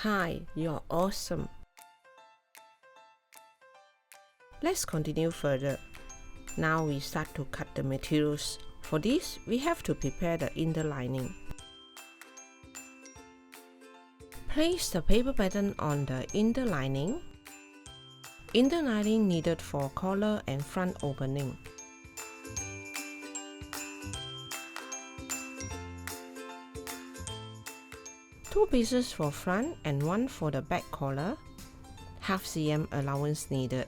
Hi, you're awesome. Let's continue further. Now we start to cut the materials. For this, we have to prepare the interlining. Place the paper pattern on the interlining. Interlining needed for collar and front opening. Two pieces for front and one for the back collar. Half cm allowance needed.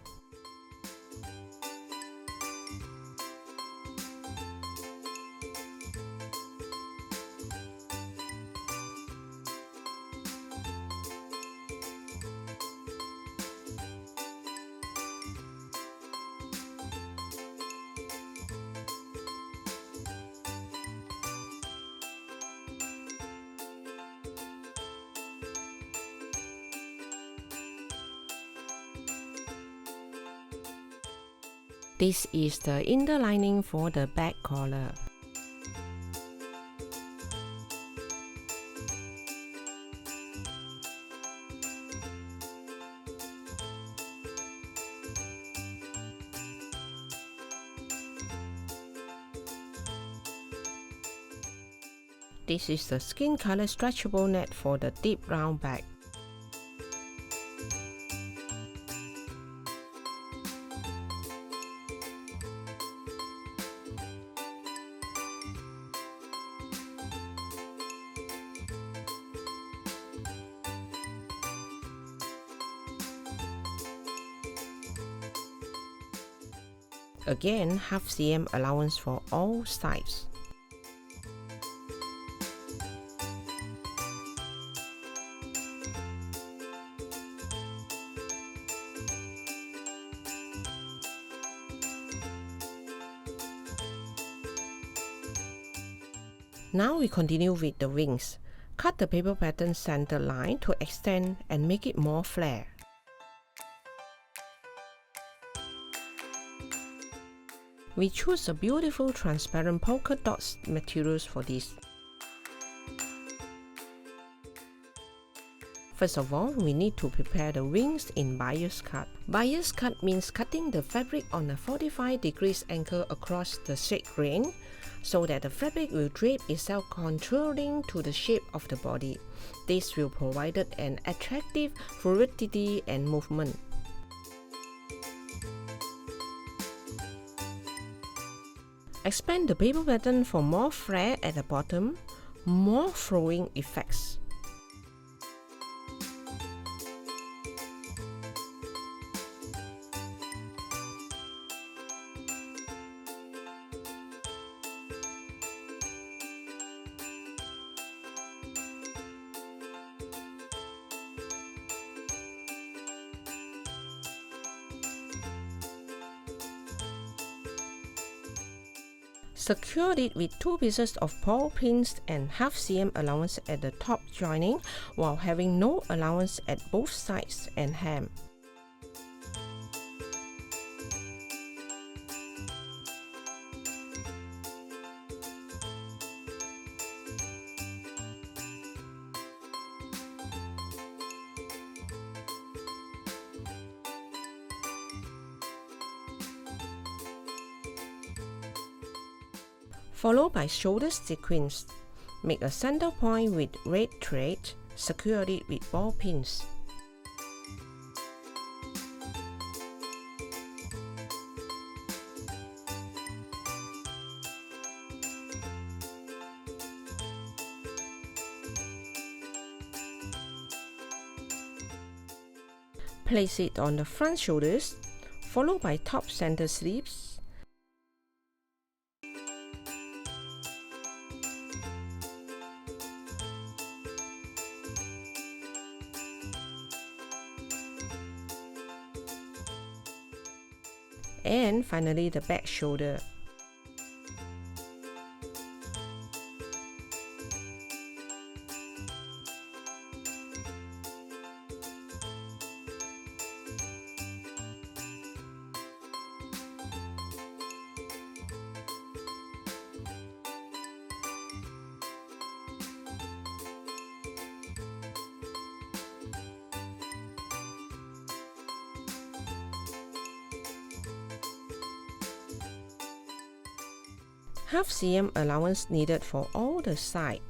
This is the interlining for the back collar. This is the skin color stretchable net for the deep round back. Again, half cm allowance for all sides. Now we continue with the wings. Cut the paper pattern center line to extend and make it more flare. We choose a beautiful transparent polka dots materials for this. First of all, we need to prepare the wings in bias cut. Bias cut means cutting the fabric on a 45 degrees angle across the shade grain, so that the fabric will drape itself controlling to the shape of the body. This will provide an attractive fluidity and movement. Expand the paper pattern for more flare at the bottom, more flowing effects. Secure it with 2 pieces of ball pins and half cm allowance at the top joining while having no allowance at both sides and hem. Followed by shoulder sequins. Make a center point with red thread. Secure it with ball pins. Place it on the front shoulders, followed by top center sleeves. And finally the back shoulder. Half cm allowance needed for all the sides.